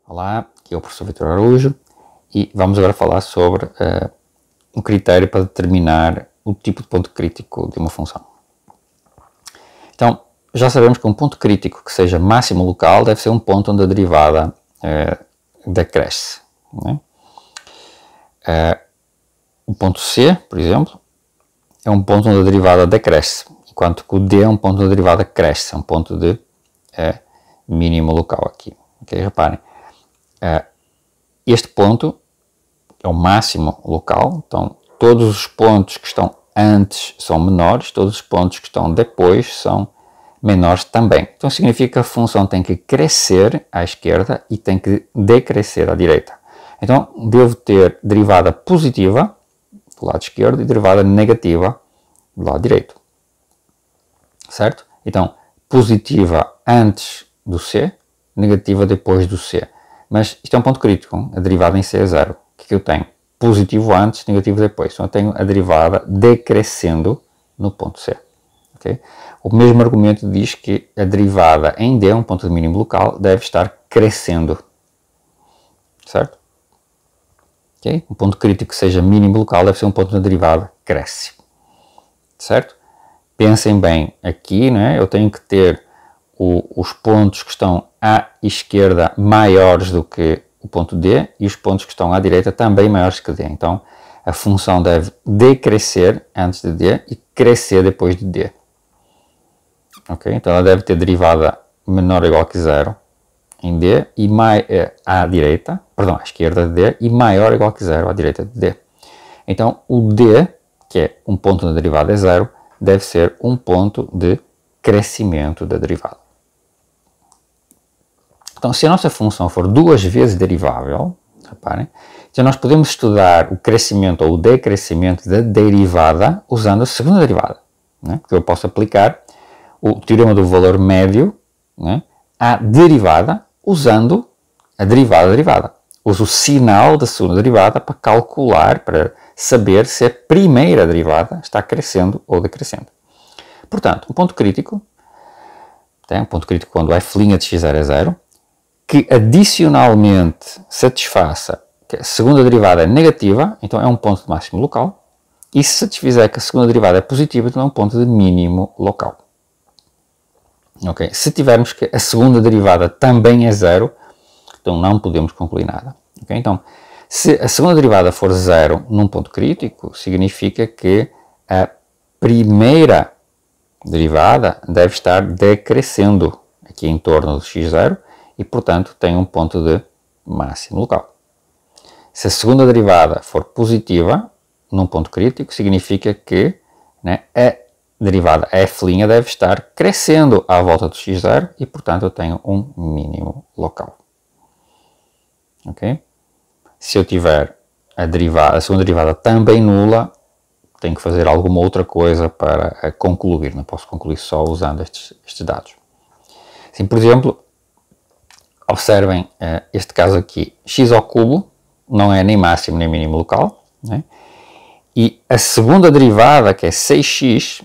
Olá, aqui é o professor Vitor Araújo e vamos agora falar sobre um critério para determinar o tipo de ponto crítico de uma função. Então, já sabemos que um ponto crítico que seja máximo local deve ser um ponto onde a derivada decresce. Né? O ponto C, por exemplo, é um ponto onde a derivada decresce, enquanto que o D é um ponto onde a derivada cresce, é um ponto de mínimo local aqui. Okay? Reparem, este ponto é o máximo local, então todos os pontos que estão antes são menores, todos os pontos que estão depois são menores também. Então significa que a função tem que crescer à esquerda e tem que decrescer à direita. Então devo ter derivada positiva do lado esquerdo e derivada negativa do lado direito. Certo? Então positiva antes do C, negativa depois do C. Mas isto é um ponto crítico, a derivada em C é zero. O que eu tenho? Positivo antes, negativo depois. Então eu tenho a derivada decrescendo no ponto C. Okay? O mesmo argumento diz que a derivada em D, um ponto de mínimo local, deve estar crescendo. Certo? Okay? Um ponto crítico que seja mínimo local deve ser um ponto onde a derivada cresce. Certo? Pensem bem aqui, né? Eu tenho que ter os pontos que estão à esquerda maiores do que o ponto D e os pontos que estão à direita também maiores que D. Então, a função deve decrescer antes de D e crescer depois de D. Okay? Então, ela deve ter derivada menor ou igual que zero em D e à esquerda de D e maior ou igual que zero à direita de D. Então, o D, que é um ponto na derivada é zero, deve ser um ponto de crescimento da derivada. Então, se a nossa função for duas vezes derivável, reparem, então nós podemos estudar o crescimento ou o decrescimento da derivada usando a segunda derivada. Né? Porque eu posso aplicar o teorema do valor médio, né, à derivada usando a derivada. Uso o sinal da segunda derivada para calcular, para saber se a primeira derivada está crescendo ou decrescendo. Portanto, um ponto crítico quando f' de x0 é zero, que adicionalmente satisfaça que a segunda derivada é negativa, então é um ponto de máximo local, e se satisfizer que a segunda derivada é positiva, então é um ponto de mínimo local. Okay? Se tivermos que a segunda derivada também é zero, então não podemos concluir nada. Okay? Então, se a segunda derivada for zero num ponto crítico, significa que a primeira derivada deve estar decrescendo aqui em torno do x0 e, portanto, tem um ponto de máximo local. Se a segunda derivada for positiva num ponto crítico, significa que, né, a derivada f' deve estar crescendo à volta do x0 e, portanto, eu tenho um mínimo local. Okay? Se eu tiver a segunda derivada também nula, tenho que fazer alguma outra coisa para concluir. Não posso concluir só usando estes dados. Assim, por exemplo, observem este caso aqui. X ao cubo não é nem máximo nem mínimo local. Né? E a segunda derivada, que é 6x,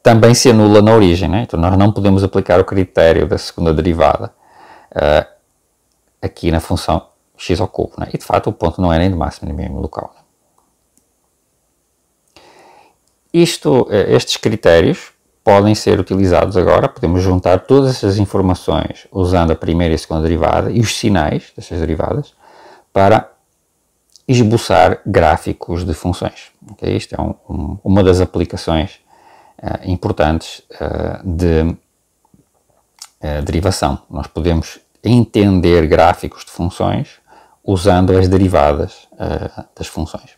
também se anula na origem. Né? Então nós não podemos aplicar o critério da segunda derivada aqui na função x ao cubo. Né? E de fato o ponto não é nem de máximo nem mínimo local. Estes critérios podem ser utilizados agora, podemos juntar todas essas informações usando a primeira e a segunda derivada e os sinais destas derivadas para esboçar gráficos de funções. Okay? Isto é uma das aplicações importantes de derivação. Nós podemos entender gráficos de funções usando as derivadas das funções.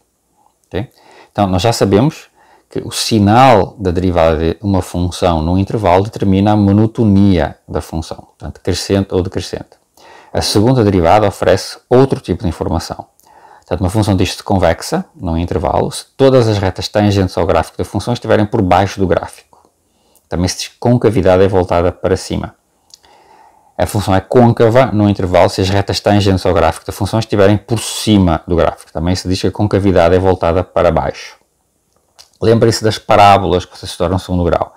Okay? Então, nós já sabemos que o sinal da derivada de uma função num intervalo determina a monotonia da função, portanto, crescente ou decrescente. A segunda derivada oferece outro tipo de informação. Portanto, uma função diz-se convexa, num intervalo, se todas as retas tangentes ao gráfico da função estiverem por baixo do gráfico. Também se diz que concavidade é voltada para cima. A função é côncava num intervalo se as retas tangentes ao gráfico da função estiverem por cima do gráfico. Também se diz que a concavidade é voltada para baixo. Lembrem-se das parábolas que vocês estudam no segundo grau.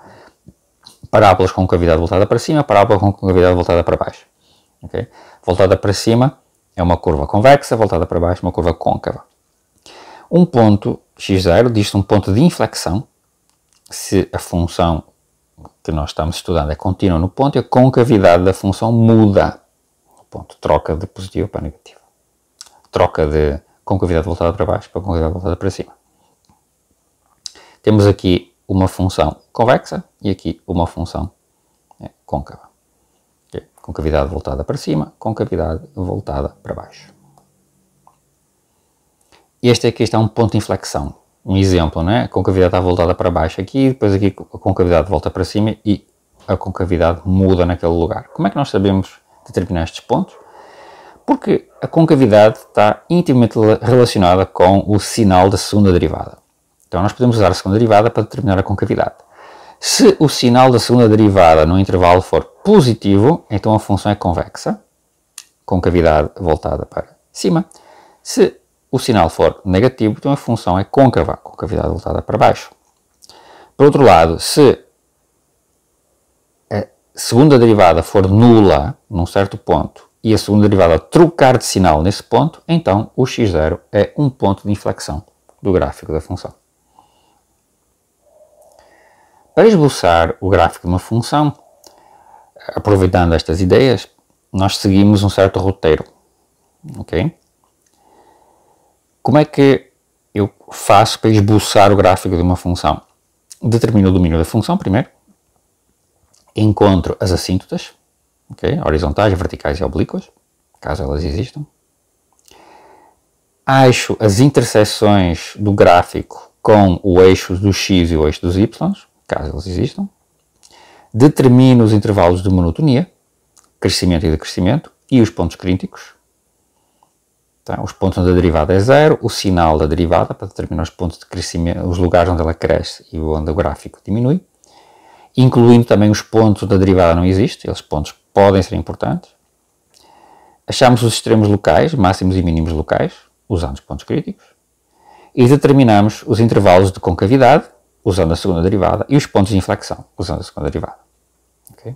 Parábolas com concavidade voltada para cima, parábola com concavidade voltada para baixo. Okay? Voltada para cima é uma curva convexa, voltada para baixo uma curva côncava. Um ponto x0 diz-se um ponto de inflexão, se a função que nós estamos estudando é contínua no ponto e a concavidade da função muda. O ponto troca de positivo para negativo. Troca de concavidade voltada para baixo para concavidade voltada para cima. Temos aqui uma função convexa e aqui uma função côncava. Okay? Concavidade voltada para cima, concavidade voltada para baixo. Este aqui está um ponto de inflexão. Um exemplo, não é? A concavidade está voltada para baixo aqui, depois aqui a concavidade volta para cima e a concavidade muda naquele lugar. Como é que nós sabemos determinar estes pontos? Porque a concavidade está intimamente relacionada com o sinal da segunda derivada. Então nós podemos usar a segunda derivada para determinar a concavidade. Se o sinal da segunda derivada no intervalo for positivo, então a função é convexa, concavidade voltada para cima. Se o sinal for negativo, então a função é côncava, concavidade voltada para baixo. Por outro lado, se a segunda derivada for nula num certo ponto e a segunda derivada trocar de sinal nesse ponto, então o x0 é um ponto de inflexão do gráfico da função. Para esboçar o gráfico de uma função, aproveitando estas ideias, nós seguimos um certo roteiro. Okay? Como é que eu faço para esboçar o gráfico de uma função? Determino o domínio da função primeiro, encontro as assíntotas, okay? Horizontais, verticais e oblíquas, caso elas existam. Acho as interseções do gráfico com o eixo do x e o eixo dos y, caso eles existam. Determino os intervalos de monotonia, crescimento e decrescimento, e os pontos críticos. Tá? Os pontos onde a derivada é zero, o sinal da derivada, para determinar os pontos de crescimento, os lugares onde ela cresce e onde o gráfico diminui. Incluindo também os pontos onde a derivada não existe, esses pontos podem ser importantes. Achamos os extremos locais, máximos e mínimos locais, usando os pontos críticos. E determinamos os intervalos de concavidade, usando a segunda derivada, e os pontos de inflexão, usando a segunda derivada. Okay?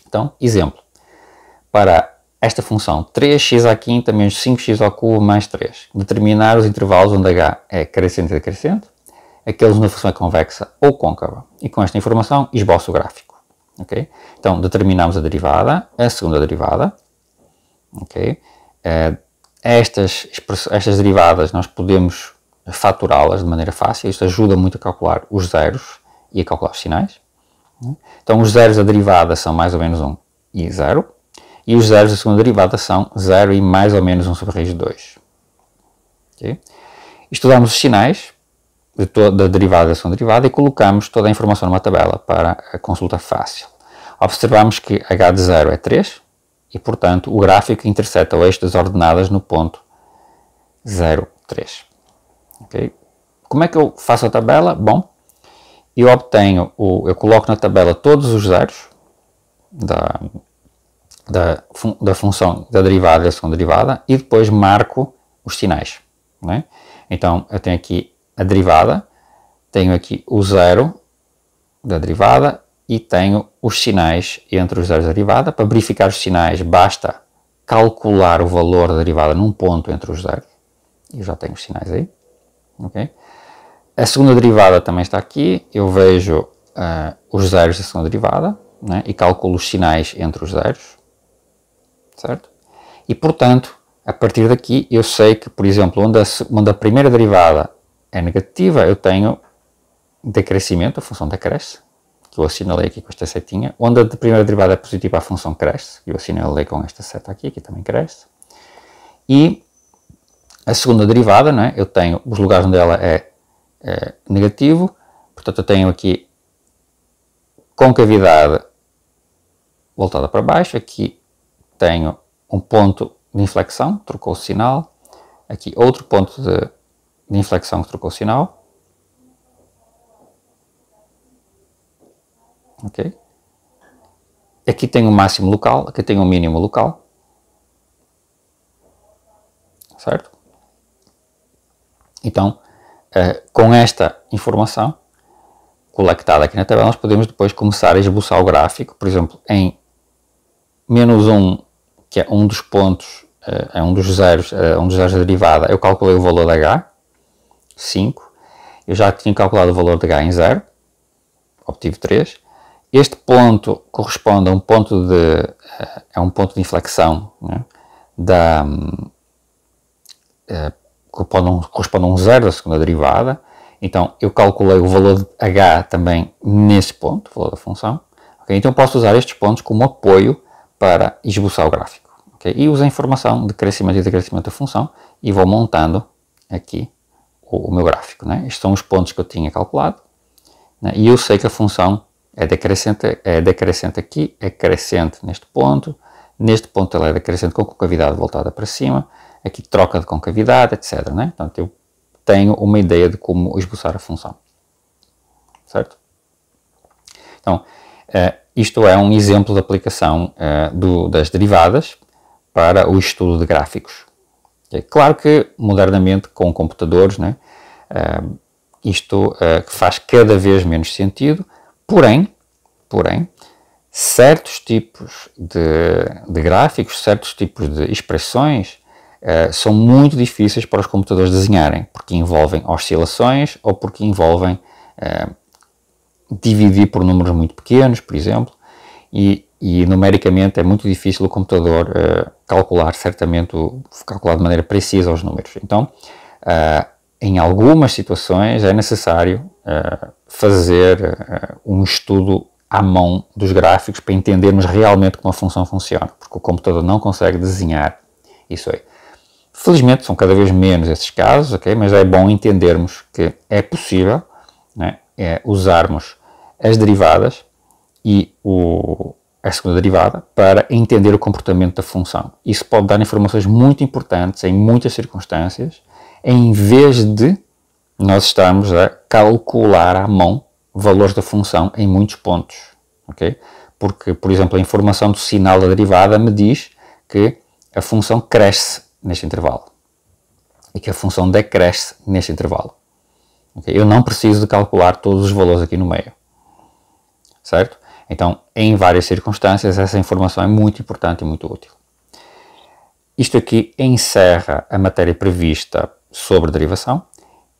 Então, exemplo. Para esta função 3x à quinta menos 5x ao cubo mais 3. Determinar os intervalos onde h é crescente e decrescente, aqueles onde a função é convexa ou côncava. E com esta informação esboço o gráfico. Okay? Então, determinamos a derivada, a segunda derivada. Okay? Estas derivadas nós podemos fatorá-las de maneira fácil. Isto ajuda muito a calcular os zeros e a calcular os sinais. Então, os zeros da derivada são mais ou menos 1 e 0. E os zeros da segunda derivada são 0 e mais ou menos 1 sobre raiz de 2. Okay? Estudamos os sinais da derivada e da segunda derivada e colocamos toda a informação numa tabela para a consulta fácil. Observamos que h de 0 é 3 e, portanto, o gráfico interseta o eixo das ordenadas no ponto 0, 3. Okay? Como é que eu faço a tabela? Bom, eu coloco na tabela todos os zeros da função da derivada e da segunda derivada e depois marco os sinais. Né? Então, eu tenho aqui a derivada, tenho aqui o zero da derivada e tenho os sinais entre os zeros da derivada. Para verificar os sinais, basta calcular o valor da derivada num ponto entre os zeros. Eu já tenho os sinais aí. Okay? A segunda derivada também está aqui. Eu vejo os zeros da segunda derivada, né? E calculo os sinais entre os zeros. Certo? E, portanto, a partir daqui eu sei que, por exemplo, onde a primeira derivada é negativa, eu tenho decrescimento, a função decresce, que eu assinalei aqui com esta setinha. Onde a primeira derivada é positiva, a função cresce, que eu assinalei com esta seta aqui também cresce. E a segunda derivada, né, eu tenho os lugares onde ela é negativo, portanto eu tenho aqui concavidade voltada para baixo, aqui tenho um ponto de inflexão, trocou o sinal, aqui outro ponto de inflexão que trocou o sinal. Okay? Aqui tenho o máximo local, aqui tenho o mínimo local. Certo? Então, com esta informação colectada aqui na tabela, nós podemos depois começar a esboçar o gráfico, por exemplo, em menos 1, que é um dos pontos, é um dos zeros da derivada, eu calculei o valor de h, 5. Eu já tinha calculado o valor de h em 0, obtive 3. Este ponto corresponde a um ponto de inflexão, né, corresponde a um zero da segunda derivada. Então eu calculei o valor de h também nesse ponto, o valor da função. Okay? Então posso usar estes pontos como apoio para esboçar o gráfico. Okay? E uso a informação de crescimento e decrescimento da função e vou montando aqui o meu gráfico. Né? Estes são os pontos que eu tinha calculado, né? E eu sei que a função é decrescente aqui, é crescente neste ponto ela é decrescente com concavidade voltada para cima, aqui troca de concavidade, etc. Né? Portanto, eu tenho uma ideia de como esboçar a função, certo? Então, isto é um exemplo de aplicação das derivadas para o estudo de gráficos. É claro que, modernamente, com computadores, né, isto faz cada vez menos sentido, porém, certos tipos de gráficos, certos tipos de expressões são muito difíceis para os computadores desenharem, porque envolvem oscilações ou porque envolvem dividir por números muito pequenos, por exemplo, e numericamente é muito difícil o computador calcular de maneira precisa os números. Então, em algumas situações é necessário fazer um estudo à mão dos gráficos para entendermos realmente como a função funciona, porque o computador não consegue desenhar isso aí. Felizmente são cada vez menos esses casos, okay? Mas é bom entendermos que é possível, né, usarmos as derivadas e a segunda derivada para entender o comportamento da função. Isso pode dar informações muito importantes em muitas circunstâncias, em vez de nós estarmos a calcular à mão valores da função em muitos pontos, ok? Porque, por exemplo, a informação do sinal da derivada me diz que a função cresce neste intervalo e que a função decresce neste intervalo. Okay? Eu não preciso de calcular todos os valores aqui no meio, certo? Então, em várias circunstâncias, essa informação é muito importante e muito útil. Isto aqui encerra a matéria prevista sobre derivação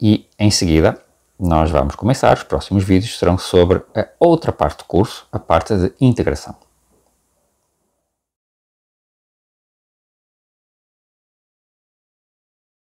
e, em seguida, nós vamos começar. Os próximos vídeos serão sobre a outra parte do curso, a parte de integração.